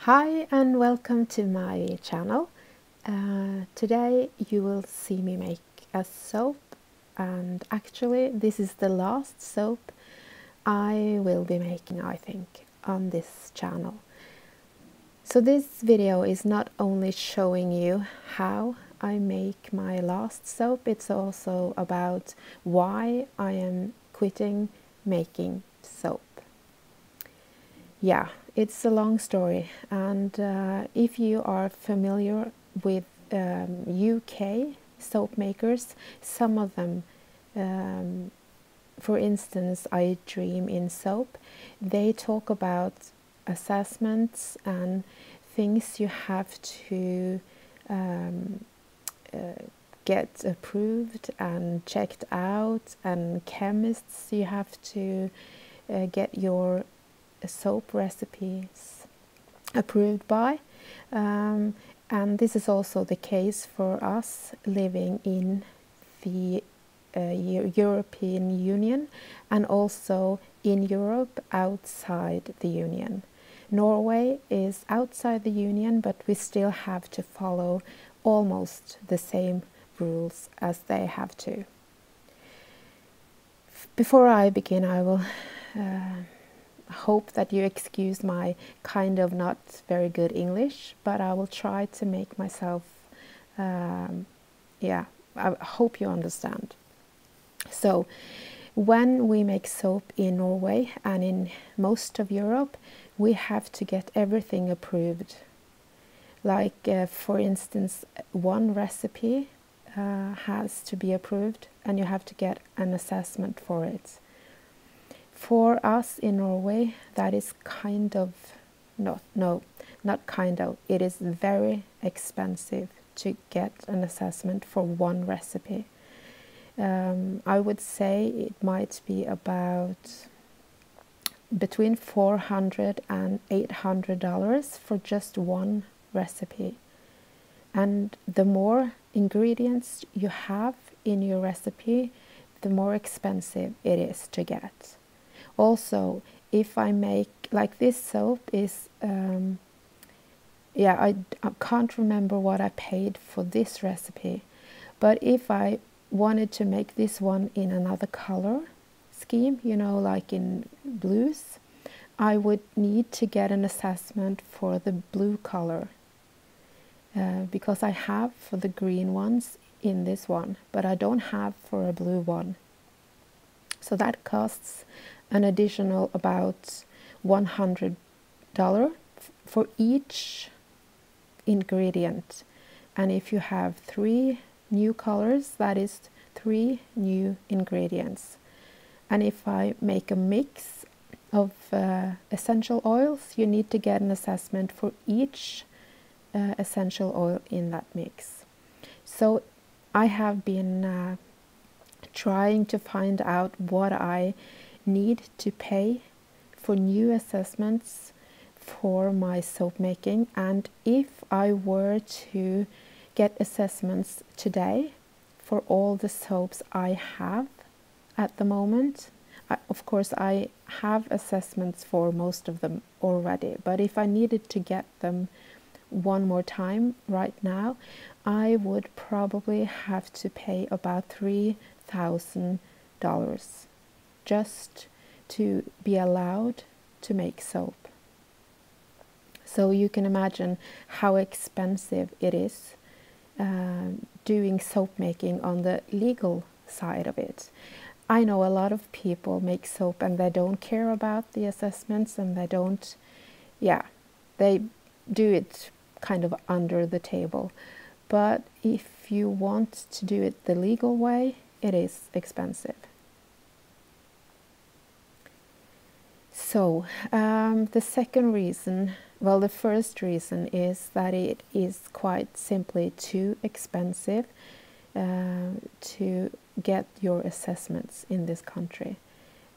Hi and welcome to my channel. Today you will see me make a soap, and actually this is the last soap I will be making, I think, on this channel. So this video is not only showing you how I make my last soap, it's also about why I am quitting making soap. Yeah, it's a long story, and if you are familiar with UK soap makers, some of them, for instance, I Dream in Soap, they talk about assessments and things you have to get approved and checked out, and chemists you have to get your soap recipes approved by, and this is also the case for us living in the European Union and also in Europe outside the Union. Norway is outside the Union, but we still have to follow almost the same rules as they have to. Before I begin, I will hope that you excuse my kind of not very good English, but I will try to make myself, I hope you understand. So, when we make soap in Norway and in most of Europe, we have to get everything approved. Like, for instance, one recipe has to be approved and you have to get an assessment for it. For us in Norway, that is it is very expensive to get an assessment for one recipe. I would say it might be about between $400 and $800 for just one recipe. And the more ingredients you have in your recipe, the more expensive it is to get. Also, if I make, like this soap is, I can't remember what I paid for this recipe, but if I wanted to make this one in another color scheme, you know, like in blues, I would need to get an assessment for the blue color, because I have for the green ones in this one, but I don't have for a blue one. So that costs an additional about $100 for each ingredient. And if you have 3 new colors, that is 3 new ingredients. And if I make a mix of essential oils, you need to get an assessment for each essential oil in that mix. So I have been trying to find out what I need to pay for new assessments for my soap making, and if I were to get assessments today for all the soaps I have at the moment, of course I have assessments for most of them already, but if I needed to get them one more time right now, I would probably have to pay about $3,000 just to be allowed to make soap. So you can imagine how expensive it is doing soap making on the legal side of it. I know a lot of people make soap and they don't care about the assessments, and they don't, they do it kind of under the table. But if you want to do it the legal way, it is expensive. So the second reason, well, the first reason is that it is quite simply too expensive to get your assessments in this country.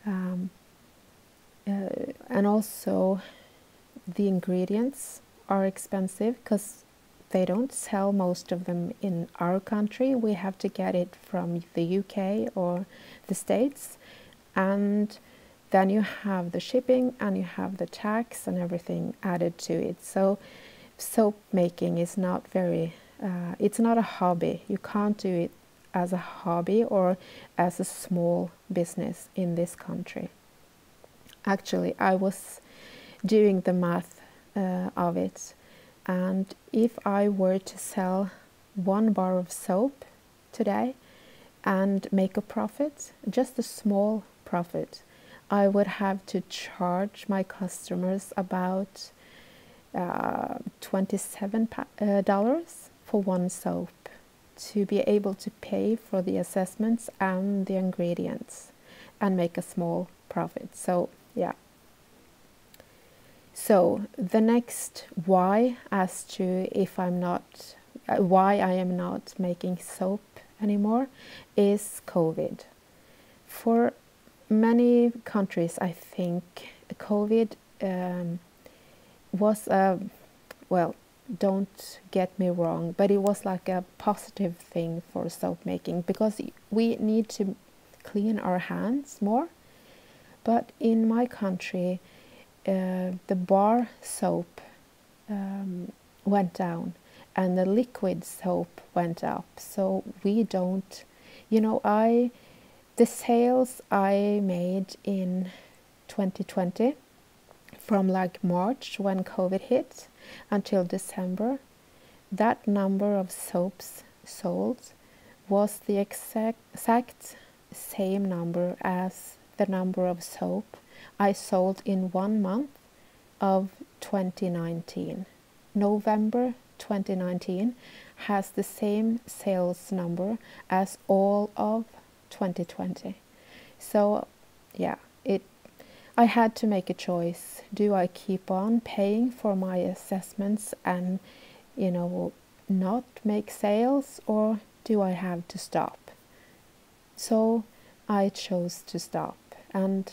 And also the ingredients are expensive because they don't sell most of them in our country. We have to get it from the UK or the States, and then you have the shipping and you have the tax and everything added to it. So soap making is not very, it's not a hobby. You can't do it as a hobby or as a small business in this country. Actually, I was doing the math of it, and if I were to sell 1 bar of soap today and make a profit, just a small profit, I would have to charge my customers about $27 for 1 soap to be able to pay for the assessments and the ingredients and make a small profit. So yeah. So the next why as to if I'm not, why I am not making soap anymore is COVID. For many countries, I think COVID was a, well, don't get me wrong, but it was like a positive thing for soap making because we need to clean our hands more. But in my country, the bar soap went down and the liquid soap went up. So we don't, you know, the sales I made in 2020 from like March when COVID hit until December, that number of soaps sold was the exact same number as the number of soap I sold in 1 month of 2019. November 2019 has the same sales number as all of 2020. So yeah, I had to make a choice. Do I keep on paying for my assessments and, you know, not make sales, or do I have to stop? So I chose to stop, and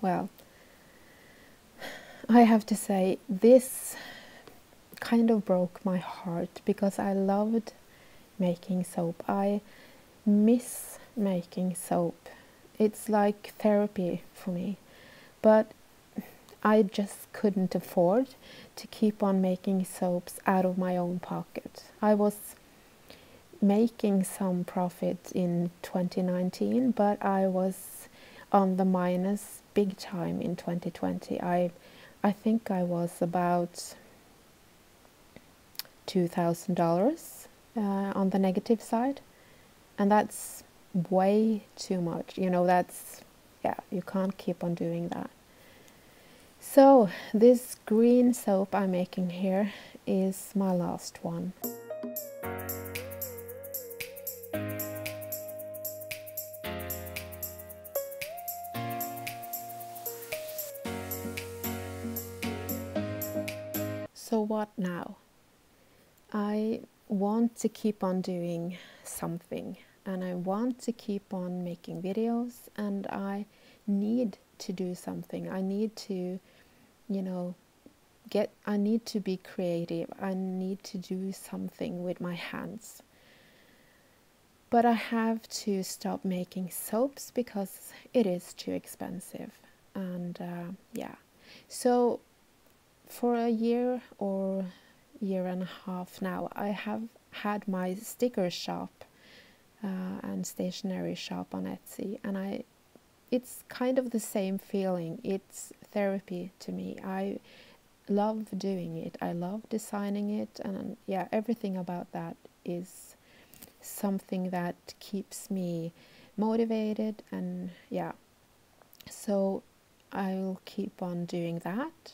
well, I have to say this kind of broke my heart because I loved making soap. I miss making soap. It's like therapy for me. But I just couldn't afford to keep on making soaps out of my own pocket. I was making some profit in 2019, but I was on the minus big time in 2020. I think I was about $2,000 on the negative side, and that's way too much. You know, that's, yeah, you can't keep on doing that. So this green soap I'm making here is my last one. So what now? I want to keep on doing something, and I want to keep on making videos, and I need to do something. I need to, you know, I need to be creative. I need to do something with my hands. But I have to stop making soaps because it is too expensive. And yeah, so for a year or year and a half now, I have had my sticker shop and stationery shop on Etsy, and it's kind of the same feeling. It's therapy to me. I love doing it. I love designing it, and yeah, everything about that is something that keeps me motivated, and yeah, so I'll keep on doing that.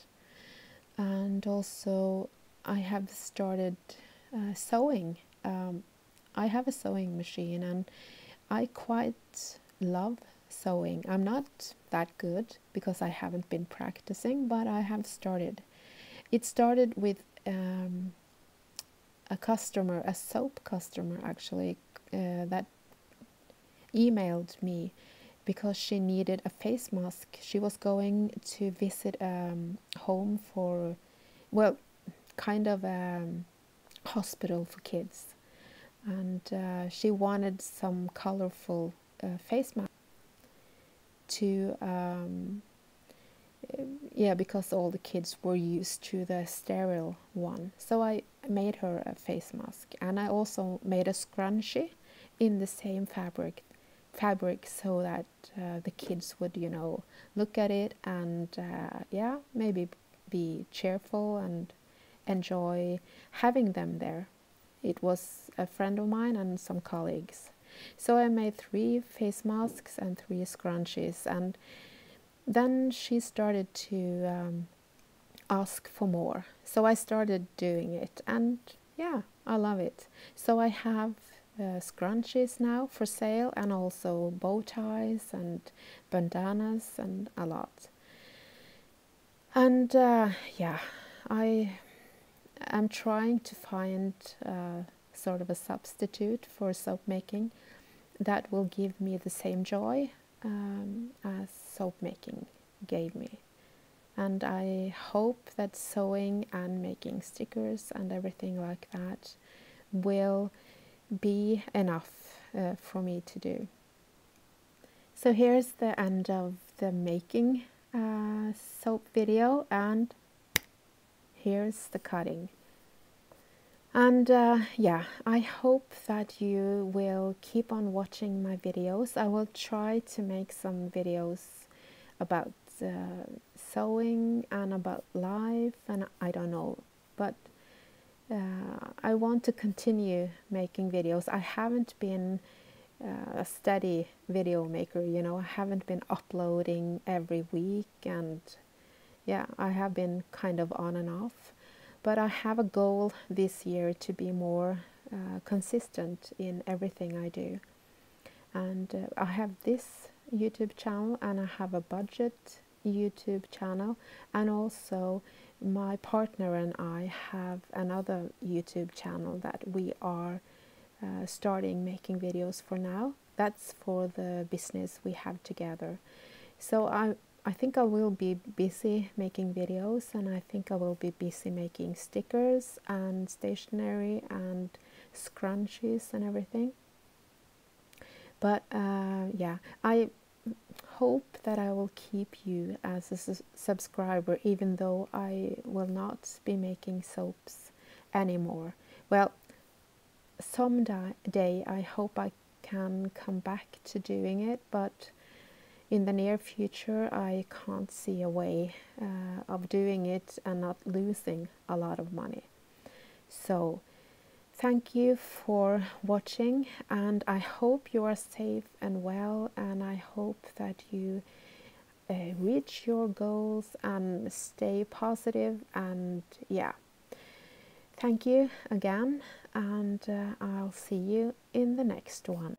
And also I have started sewing. I have a sewing machine, and I quite love sewing. I'm not that good because I haven't been practicing, but I have started. It started with a customer, a soap customer actually, that emailed me because she needed a face mask. She was going to visit a home for, well, kind of a hospital for kids, and she wanted some colorful face mask to yeah, because all the kids were used to the sterile one. So I made her a face mask, and I also made a scrunchie in the same fabric so that the kids would, you know, look at it and yeah, maybe be cheerful and enjoy having them there. It was a friend of mine and some colleagues. So I made 3 face masks and 3 scrunchies, and then she started to ask for more. So I started doing it, and yeah, I love it. So I have scrunchies now for sale, and also bow ties and bandanas and a lot. And yeah, I am trying to find sort of a substitute for soap making that will give me the same joy as soap making gave me. And I hope that sewing and making stickers and everything like that will be enough for me to do. So here's the end of the making soap video, and here's the cutting. And yeah, I hope that you will keep on watching my videos. I will try to make some videos about sewing and about life, and I don't know, but I want to continue making videos. I haven't been a steady video maker, you know. I haven't been uploading every week, and yeah, I have been kind of on and off. But I have a goal this year to be more consistent in everything I do. And I have this YouTube channel, and I have a budget YouTube channel, and also my partner and I have another YouTube channel that we are starting making videos for now. That's for the business we have together. So I think I will be busy making videos, and I think I will be busy making stickers and stationery and scrunchies and everything. But yeah, I hope that I will keep you as a subscriber, even though I will not be making soaps anymore. Well, someday I hope I can come back to doing it, but in the near future I can't see a way of doing it and not losing a lot of money. So thank you for watching, and I hope you are safe and well, and I hope that you reach your goals and stay positive. And yeah, thank you again, and I'll see you in the next one.